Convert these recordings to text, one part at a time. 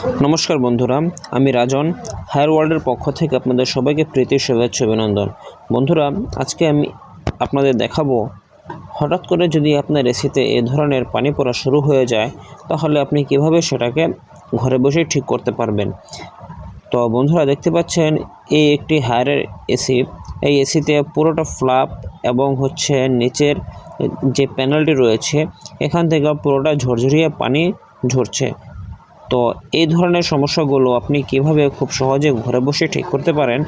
নমস্কার বন্ধুরা, আমি রাজন হায়ার ওয়ার্ল্ডের পক্ষ থেকে আপনাদের সবাইকে প্রীতি শুভেচ্ছা অভিনন্দন। বন্ধুরা, আজকে আমি আপনাদের দেখাবো হঠাৎ করে যদি আপনার এসিতে এই ধরনের পানি পড়া শুরু হয়ে যায় তাহলে আপনি কিভাবে সেটাকে ঘরে বসেই ঠিক করতে পারবেন। তো বন্ধুরা, দেখতে পাচ্ছেন এই একটি হায়ারের এসি। এই এসিতে পুরোটা ফ্ল্যাপ এবং নিচের যে প্যানেলটি রয়েছে এখান থেকে পুরোটা ঝরঝরিয়ে পানি ঝরছে। তো এই ধরনের সমস্যাগুলো আপনি কিভাবে খুব সহজে ঘরে বসে ঠিক করতে পারেন,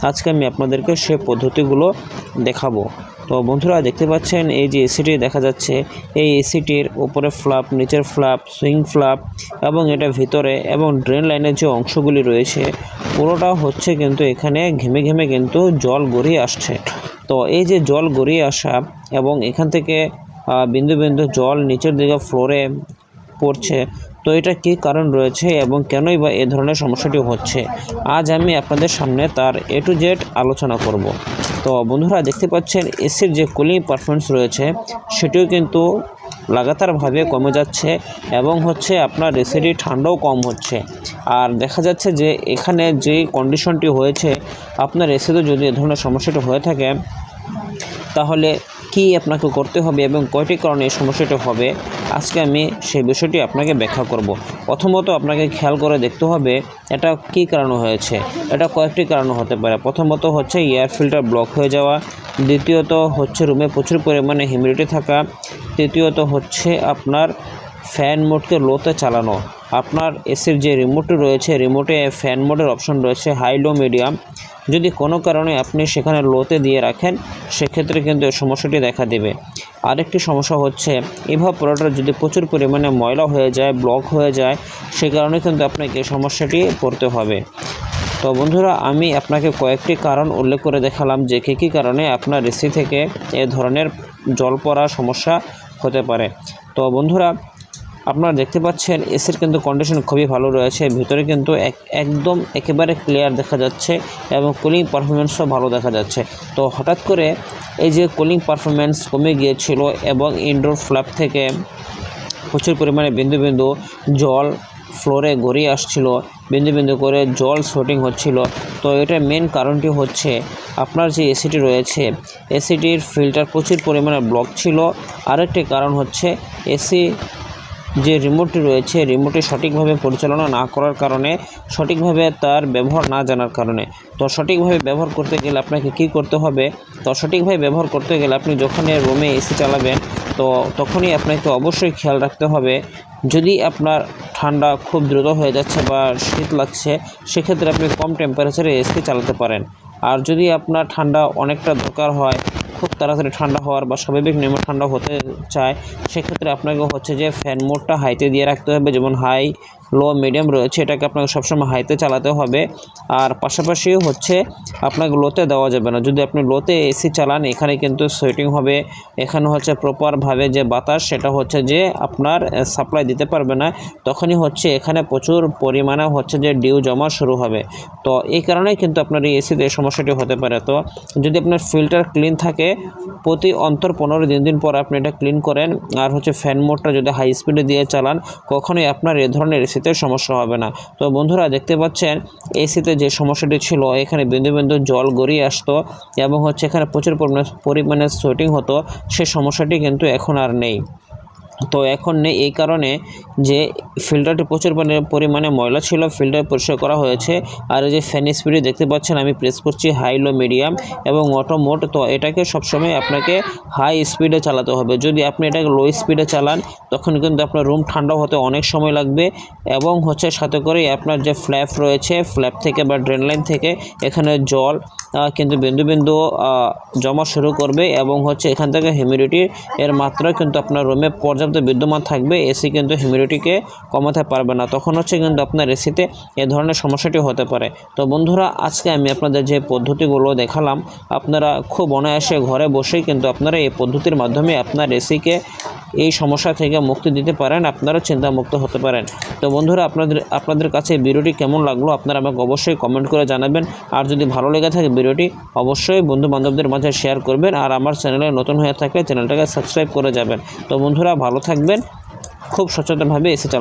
আজকে আমি আপনাদেরকে সেই পদ্ধতিগুলো দেখাবো। তো বন্ধুরা, দেখতে পাচ্ছেন এই যে এসিটি দেখা যাচ্ছে, এই এসিটির উপরে ফ্ল্যাপ, নিচের ফ্ল্যাপ, সুইং ফ্ল্যাপ এবং এটা ভিতরে এবং ড্রেন লাইনের যে অংশগুলি রয়েছে পুরোটা কিন্তু এখানে ঘেমে ঘেমে কিন্তু জল গড়িয়ে আসছে। তো এই যে জল গড়িয়ে আসা এবং এখান থেকে বিন্দু বিন্দু জল নিচের দিকে ফ্লোরে পড়ছে, তো এটা কি কারণ রয়েছে এবং কেনই বা এই ধরনের সমস্যাটি হচ্ছে, আজ আমি আপনাদের সামনে তার A to Z আলোচনা করব। তো বন্ধুরা, দেখতে পাচ্ছেন এসির যে কুলিং পারফরমেন্স রয়েছে সেটিও কিন্তু লাগাতারভাবে কমে যাচ্ছে এবং আপনার এসিটি ঠান্ডাও কম হচ্ছে। আর দেখা যাচ্ছে যে এখানে যে কন্ডিশনটি হয়েছে, আপনার এসিতে যদি এ ধরনের সমস্যাটি হয়ে থাকে তাহলে কি আপনাকে করতে হবে এবং কয়টি কারণে এই সমস্যাটি হবে, আজকে আমি সেই বিষয়টি আপনাকে ব্যাখ্যা করব। প্রথমত আপনাকে খেয়াল করে দেখতে হবে এটা কি কারণে হয়েছে। এটা কয়েকটি কারণ হতে পারে। প্রথমত এয়ার ফিল্টার ব্লক হয়ে যাওয়া, দ্বিতীয়ত রুমে প্রচুর পরিমাণে হিউমিডিটি থাকা, তৃতীয়ত আপনার ফ্যান মোডকে লোতে চালানো। আপনার এসির যে রিমোটটি রয়েছে, রিমোটে ফ্যান মোডের অপশন রয়েছে হাই, লো, মিডিয়াম। যদি কোনো কারণে আপনি সেখানে লোতে দিয়ে রাখেন সেক্ষেত্রে কিন্তু এই সমস্যাটি দেখা দেবে। আরেকটি সমস্যা ইভাপোরেটর যদি প্রচুর পরিমাণে ময়লা হয়ে যায়, ব্লক হয়ে যায়, সে কারণে কিন্তু আপনাকে এই সমস্যাটি পড়তে হবে। তো বন্ধুরা, আমি আপনাকে কয়েকটি কারণ উল্লেখ করে দেখালাম যে কী কারণে আপনার এসি থেকে এ ধরনের জল পড়া সমস্যা হতে পারে। তো বন্ধুরা, আপনারা দেখতে পাচ্ছেন এসির কিন্তু কন্ডিশন খুবই ভালো রয়েছে, ভিতরে কিন্তু একদম একেবারে ক্লিয়ার দেখা যাচ্ছে এবং কুলিং পারফরমেন্সও ভালো দেখা যাচ্ছে। তো হঠাৎ করে এই যে কুলিং পারফরমেন্স কমে গিয়েছিল এবং ইনডোর ফ্ল্যাপ থেকে প্রচুর পরিমাণে বিন্দু বিন্দু জল ফ্লোরে গড়িয়ে আসছিল, বিন্দু বিন্দু করে জল শর্টিং হচ্ছিল। তো এটার মেন কারণটি আপনার যে এসিটি রয়েছে, এসিটির ফিল্টার প্রচুর পরিমাণে ব্লক ছিল। আরেকটি কারণ এসি যে রিমোটটি রয়েছে, রিমোটটি সঠিকভাবে পরিচালনা না করার কারণে, সঠিকভাবে তার ব্যবহার না জানার কারণে। তো সঠিকভাবে ব্যবহার করতে গেলে আপনাকে কি করতে হবে? তো সঠিকভাবে ব্যবহার করতে গেলে আপনি যখনই রুমে এসি চালাবেন তো তখনই আপনাকে অবশ্যই খেয়াল রাখতে হবে, যদি আপনার ঠান্ডা খুব দ্রুত হয়ে যাচ্ছে বা শীত লাগছে সেক্ষেত্রে আপনি কম টেম্পারেচারে এসি চালাতে পারেন। আর যদি আপনার ঠান্ডা অনেকটা দরকার হয়, খুব তাড়াতাড়ি ঠান্ডা হওয়ার বা স্বাভাবিক নিয়মে ঠান্ডা হতে চায়, সেক্ষেত্রে আপনাকে যে ফ্যান মোডটা হাইতে দিয়ে রাখতে হবে। যেমন হাই, লো, মিডিয়াম রয়েছে, এটাকে আপনাকে সবসময় হাইতে চালাতে হবে। আর পাশাপাশি আপনাকে লোতে দেওয়া যাবে না। যদি আপনি লোতে এসি চালান এখানে কিন্তু সোয়েটিং হবে, এখানে প্রপারভাবে যে বাতাস সেটা যে আপনার সাপ্লাই দিতে পারবে না, তখনই এখানে প্রচুর পরিমাণে যে ডিউ জমা শুরু হবে। তো এই কারণেই কিন্তু আপনার এই এসিতে এই সমস্যাটি হতে পারে। তো যদি আপনার ফিল্টার ক্লিন থাকে, প্রতি অন্তর 15 দিন পর আপনি এটা ক্লিন করেন, আর ফ্যান মোডটা যদি হাই স্পিডে দিয়ে চালান, কখনোই আপনার এ ধরনের এসিতে সমস্যা হবে না। তো বন্ধুরা, দেখতে পাচ্ছেন এসিতে যে সমস্যাটি ছিল, এখানে বিন্দু বিন্দু জল গড়িয়ে আসতো এবং এখানে প্রচুর পরিমাণে সোয়েটিং হতো, সে সমস্যাটি কিন্তু এখন আর নেই। তো এখন নেই এই কারণে যে ফিল্টারটি প্রচুর পরিমাণে ময়লা ছিল, ফিল্টার পরিষ্কার করা হয়েছে। আর এই যে ফ্যান স্পিডে দেখতে পাচ্ছেন আমি প্রেস করছি হাই, লো, মিডিয়াম এবং অটো মোড। তো এটাকে সবসময় আপনাকে হাই স্পিডে চালাতে হবে। যদি আপনি এটাকে লো স্পিডে চালান তখন কিন্তু আপনার রুম ঠান্ডা হতে অনেক সময় লাগবে এবং সাথে করে আপনার যে ফ্ল্যাপ রয়েছে, ফ্ল্যাপ থেকে বা ড্রেন লাইন থেকে এখানে জল কিন্তু বিন্দু বিন্দু জমা শুরু করবে এবং এখান থেকে হিউমিডিটি এর মাত্রা কিন্তু আপনার রুমে পর্যাপ্ত বিদ্যমান থাকবে। এসি কিন্তু হিউমিডিটিকে কমাতে পারবে না, তখন কিন্তু আপনার এসিতে এ ধরনের সমস্যাটি হতে পারে। তো বন্ধুরা, আজকে আমি আপনাদের যে পদ্ধতিগুলো দেখালাম, আপনারা খুব অনায়াসে ঘরে বসেই কিন্তু আপনারা এই পদ্ধতির মাধ্যমে আপনার এসিকে এই সমস্যা থেকে মুক্তি দিতে পারেন, আপনারা চিন্তামুক্ত হতে পারেন। তো বন্ধুরা, আপনাদের কাছে ভিডিওটি কেমন লাগলো আপনারা আমাকে অবশ্যই কমেন্ট করে জানাবেন। আর যদি ভালো লেগে থাকে ভিডিওটি অবশ্যই বন্ধু বান্ধবদের মাঝে শেয়ার করবেন। আর আমার চ্যানেলে নতুন হয়ে থাকলে চ্যানেলটাকে সাবস্ক্রাইব করে যাবেন। তো বন্ধুরা, ভালো থাকবেন, খুব সচেতনভাবে এসি চালাবেন।